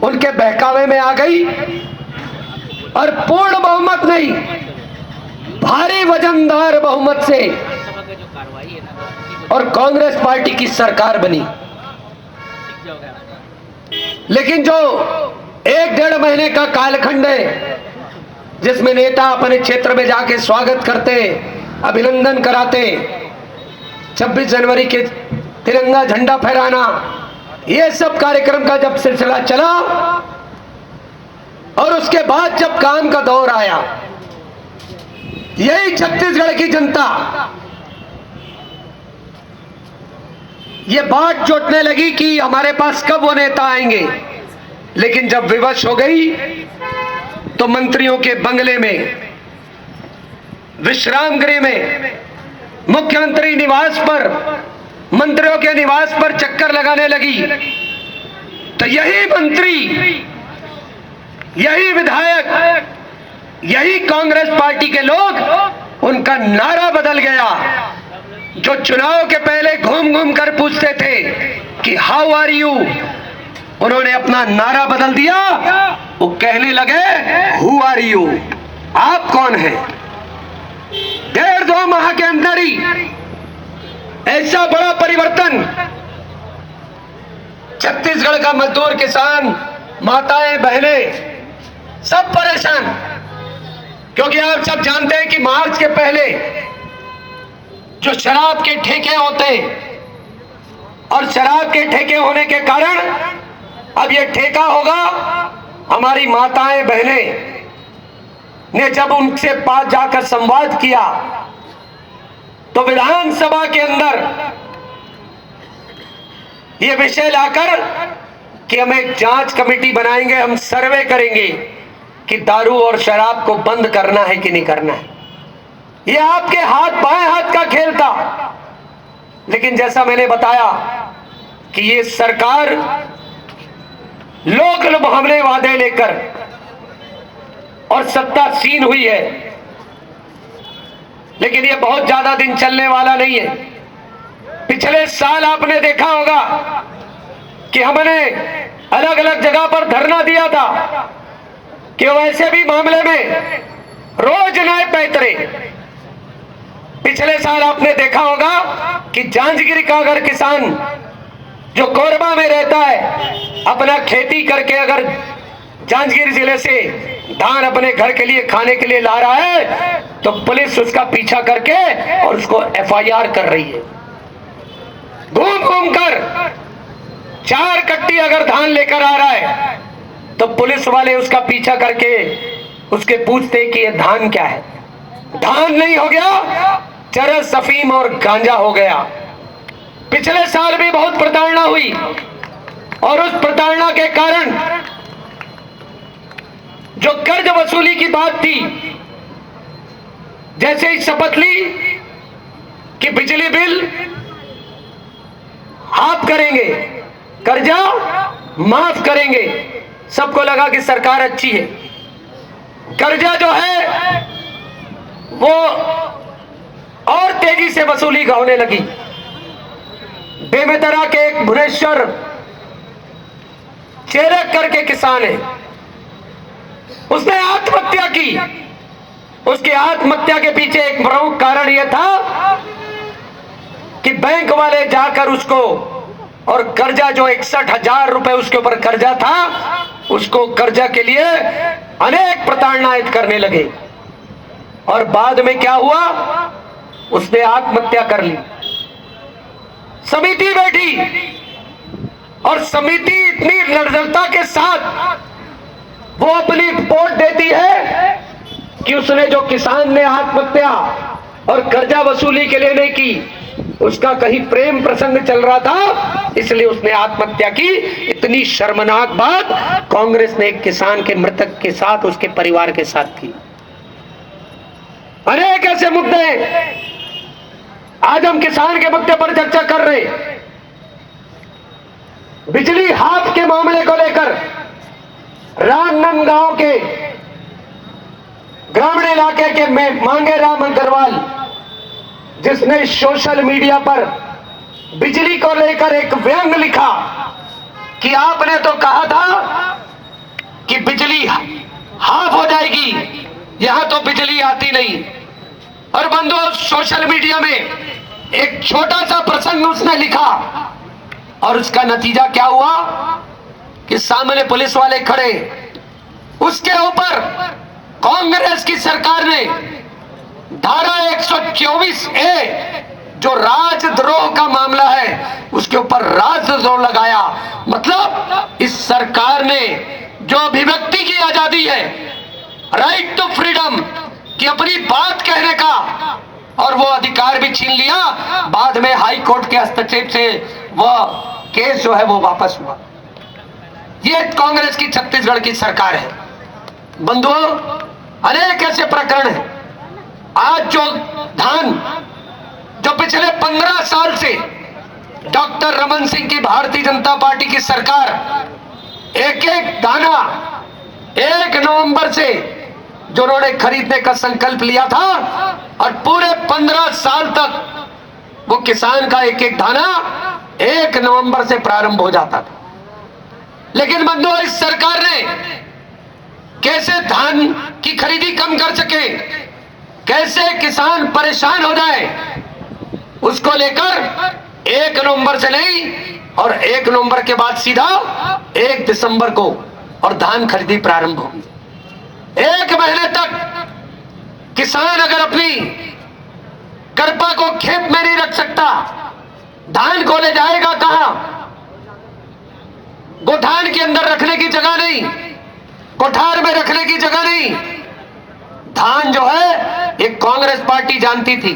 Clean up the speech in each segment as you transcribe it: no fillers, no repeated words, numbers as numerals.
उनके बहकावे में आ गई और पूर्ण बहुमत नहीं, भारी वजनदार बहुमत से और कांग्रेस पार्टी की सरकार बनी। लेकिन जो 1-1.5 महीने का कालखंड है, जिसमें नेता अपने क्षेत्र में जाके स्वागत करते, अभिनंदन कराते, 26 जनवरी के तिरंगा झंडा फहराना, ये सब कार्यक्रम का जब सिलसिला चला और उसके बाद जब काम का दौर आया, यही छत्तीसगढ़ की जनता ये बात जोटने लगी कि हमारे पास कब वो नेता आएंगे। लेकिन जब विवश हो गई तो मंत्रियों के बंगले में, विश्राम गृह में, मुख्यमंत्री निवास पर, मंत्रियों के निवास पर चक्कर लगाने लगी। तो यही मंत्री, यही विधायक, यही कांग्रेस पार्टी के लोग, उनका नारा बदल गया। जो चुनाव के पहले घूम घूम कर पूछते थे कि हाउ आर यू, उन्होंने अपना नारा बदल दिया। वो कहने लगे हु आर यू, आप कौन हैं। 1.5-2 माह के अंदर ही ऐसा बड़ा परिवर्तन। छत्तीसगढ़ का मजदूर, किसान, माताएं, बहनें सब परेशान, क्योंकि आप सब जानते हैं कि मार्च के पहले जो शराब के ठेके होते और शराब के ठेके होने के कारण अब ये ठेका होगा। हमारी माताएं, बहनें ने जब उनसे पास जाकर संवाद किया तो विधानसभा के अंदर ये विषय लाकर कि हम एक जांच कमेटी बनाएंगे, हम सर्वे करेंगे कि दारू और शराब को बंद करना है कि नहीं करना है। ये आपके हाथ, बाएं हाथ का खेल था। लेकिन जैसा मैंने बताया कि ये सरकार लोक लुभावने वादे लेकर और सत्तासीन हुई है। लेकिन ये बहुत ज्यादा दिन चलने वाला नहीं है। पिछले साल आपने देखा होगा कि हमने अलग अलग जगह पर धरना दिया था कि वैसे भी मामले में रोज नए पैतरे। पिछले साल आपने देखा होगा कि जांजगीर का अगर किसान जो कोरबा में रहता है, अपना खेती करके अगर जांजगीर जिले से धान अपने घर के लिए, खाने के लिए ला रहा है, तो पुलिस उसका पीछा करके और उसको FIR कर रही है। घूम घूम कर 4 कट्टी अगर धान लेकर आ रहा है तो पुलिस वाले उसका पीछा करके उसके पूछते कि ये धान क्या है। धान नहीं हो गया, चरस, अफीम और गांजा हो गया। पिछले साल भी बहुत प्रताड़ना हुई और उस प्रताड़ना के कारण जो कर्ज वसूली की बात थी, जैसे ही शपथ ली कि बिजली बिल हाफ करेंगे, कर्जा माफ करेंगे, सबको लगा कि सरकार अच्छी है। कर्जा जो है वो और तेजी से वसूली होने लगी। बेमेतरा के एक भुवनेश्वर चेरक करके किसान है, उसने आत्महत्या की। उसकी आत्महत्या के पीछे एक प्रमुख कारण यह था कि बैंक वाले जाकर उसको, और कर्जा जो 61,000 रुपए उसके ऊपर कर्जा था, उसको कर्जा के लिए अनेक प्रताड़नाएं करने लगे। और बाद में क्या हुआ, उसने आत्महत्या कर ली। समिति बैठी और समिति इतनी निर्दलता के साथ वो अपनी रिपोर्ट देती है कि उसने, जो किसान ने आत्महत्या और कर्जा वसूली के लिए नहीं की, उसका कहीं प्रेम प्रसंग चल रहा था, इसलिए उसने आत्महत्या की। इतनी शर्मनाक बात कांग्रेस ने एक किसान के, मृतक के साथ, उसके परिवार के साथ की। अनेक ऐसे मुद्दे, आज हम किसान के मुद्दे पर चर्चा कर रहे। बिजली हाथ के मामले को लेकर रामनंदगांव के ग्रामीण इलाके के मांगे राम अग्रवाल, जिसने सोशल मीडिया पर बिजली को लेकर एक व्यंग लिखा कि आपने तो कहा था बिजली हाफ हो जाएगी, यहां तो बिजली आती नहीं। और बंधुओं, सोशल मीडिया में एक छोटा सा प्रसंग उसने लिखा और उसका नतीजा क्या हुआ कि सामने पुलिस वाले खड़े, उसके ऊपर कांग्रेस की सरकार ने धारा 124A जो राजद्रोह का मामला है उसके ऊपर राजद्रोह लगाया। मतलब इस सरकार ने जो अभिव्यक्ति की आजादी है, राइट टू फ्रीडम, कि अपनी बात कहने का, और वो अधिकार भी छीन लिया। बाद में हाई कोर्ट के हस्तक्षेप से वो केस जो है वो वापस हुआ। ये कांग्रेस की छत्तीसगढ़ की सरकार है। बंधुओं, अनेक ऐसे प्रकरण हैं। आज जो धान जो पिछले 15 साल से डॉक्टर रमन सिंह की भारतीय जनता पार्टी की सरकार एक एक दाना 1 नवंबर से जो उन्होंने खरीदने का संकल्प लिया था, और पूरे 15 साल तक वो किसान का एक एक दाना 1 नवंबर से प्रारंभ हो जाता था। लेकिन बंधुओं, इस सरकार ने कैसे धान की खरीदी कम कर सके, कैसे किसान परेशान हो जाए, उसको लेकर 1 नवंबर से नहीं और 1 नवंबर के बाद सीधा 1 दिसंबर को और धान खरीदी प्रारंभ होगी। 1 महीने तक किसान अगर अपनी करपा को खेत में नहीं रख सकता, धान को ले जाएगा कहां? गोठान के अंदर रखने की जगह नहीं, कोठार में रखने की जगह नहीं। धान जो है, एक कांग्रेस पार्टी जानती थी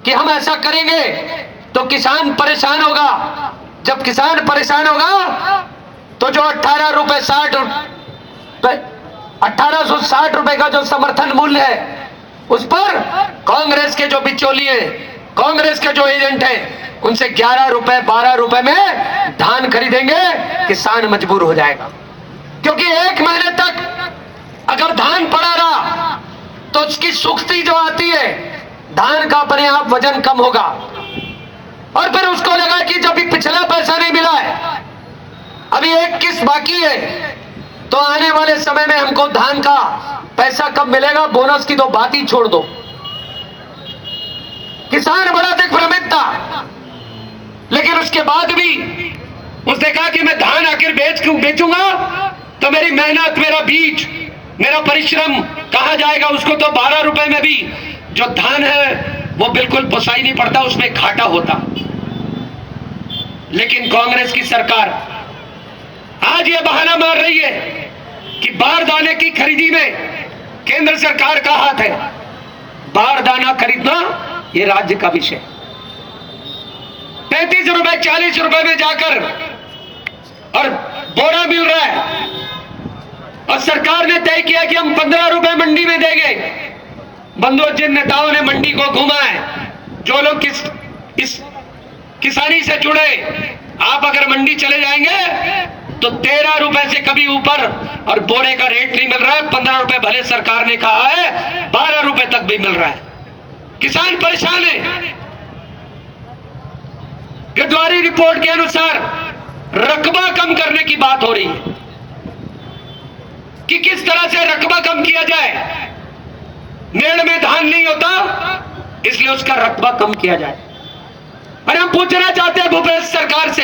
कि हम ऐसा करेंगे तो किसान परेशान होगा। जब किसान परेशान होगा तो जो 1860 रुपए का जो समर्थन मूल्य है, उस पर कांग्रेस के जो बिचौलिए, कांग्रेस के जो एजेंट हैं, उनसे 11 रुपए 12 रुपए में धान खरीदेंगे। किसान मजबूर हो जाएगा, क्योंकि 1 महीने तक अगर धान पड़ा रहा तो उसकी सुस्ती जो आती है, धान का अपने आप वजन कम होगा। और फिर उसको लगा कि जब भी पिछला पैसा नहीं मिला है, अभी 1 किस्त बाकी है, तो आने वाले समय में हमको धान का पैसा कब मिलेगा, बोनस की तो बात ही छोड़ दो। किसान बड़ा दिग्भ्रमित था, लेकिन उसके बाद भी उसने कहा कि मैं धान आखिर बेचूंगा तो मेरी मेहनत, मेरा बीज, मेरा परिश्रम कहां जाएगा? उसको तो 12 रुपए में भी जो धान है वो बिल्कुल पुसाई नहीं पड़ता, उसमें घाटा होता। लेकिन कांग्रेस की सरकार आज ये बहाना मार रही है कि बारदाने की खरीदी में केंद्र सरकार का हाथ है। बारदाना खरीदना ये राज्य का विषय। 35 रुपए 40 रुपए में जाकर और बोरा मिल रहा है, और सरकार ने तय किया कि हम 15 रुपए मंडी में देंगे। बंधुओं, जिन नेताओं ने मंडी को घूमा है, जो लोग इस किसानी से जुड़े, आप अगर मंडी चले जाएंगे तो 13 रुपए से कभी ऊपर और बोरे का रेट नहीं मिल रहा है। 15 रुपए भले सरकार ने कहा है, 12 रुपए तक भी मिल रहा है। किसान परेशान है। गिरदावरी रिपोर्ट के अनुसार रकबा कम करने की बात हो रही है कि किस तरह से रकबा कम किया जाए। मेड़ में धान नहीं होता, इसलिए उसका रकबा कम किया जाए। और हम पूछना चाहते हैं भूपेश सरकार से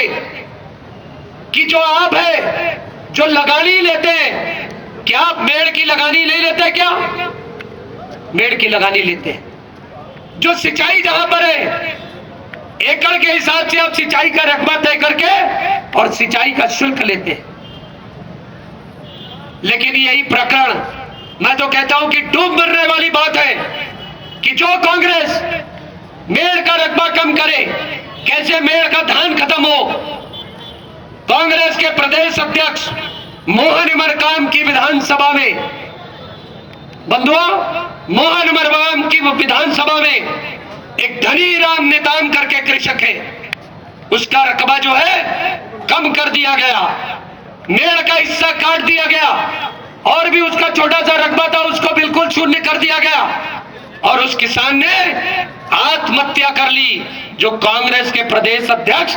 कि जो आप है, जो लगानी लेते हैं, क्या आप मेड़ की लगानी नहीं लेते? क्या मेड़ की लगानी लेते हैं? जो सिंचाई जहां पर है, एकड़ के हिसाब से आप सिंचाई का रकबा तय करके और सिंचाई का शुल्क लेते हैं। लेकिन यही प्रकरण, मैं तो कहता हूं कि डूब मरने वाली बात है कि जो कांग्रेस मेड़ का रकबा कम करे, कैसे मेड़ का धान खत्म हो। कांग्रेस के प्रदेश अध्यक्ष मोहन मरकाम की विधानसभा में, बंधुओं, मोहन मरकाम की विधानसभा में एक धनी राम नेताम करके कृषक है, उसका रकबा जो है कम कर दिया गया, मेड़ का हिस्सा काट दिया गया, और भी उसका छोटा सा रकबा था उसको बिल्कुल शून्य कर दिया गया, और उस किसान ने आत्महत्या कर ली। जो कांग्रेस के प्रदेश अध्यक्ष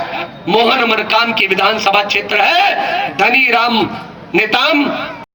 मोहन मरकाम की विधानसभा क्षेत्र है, धनी राम नेताम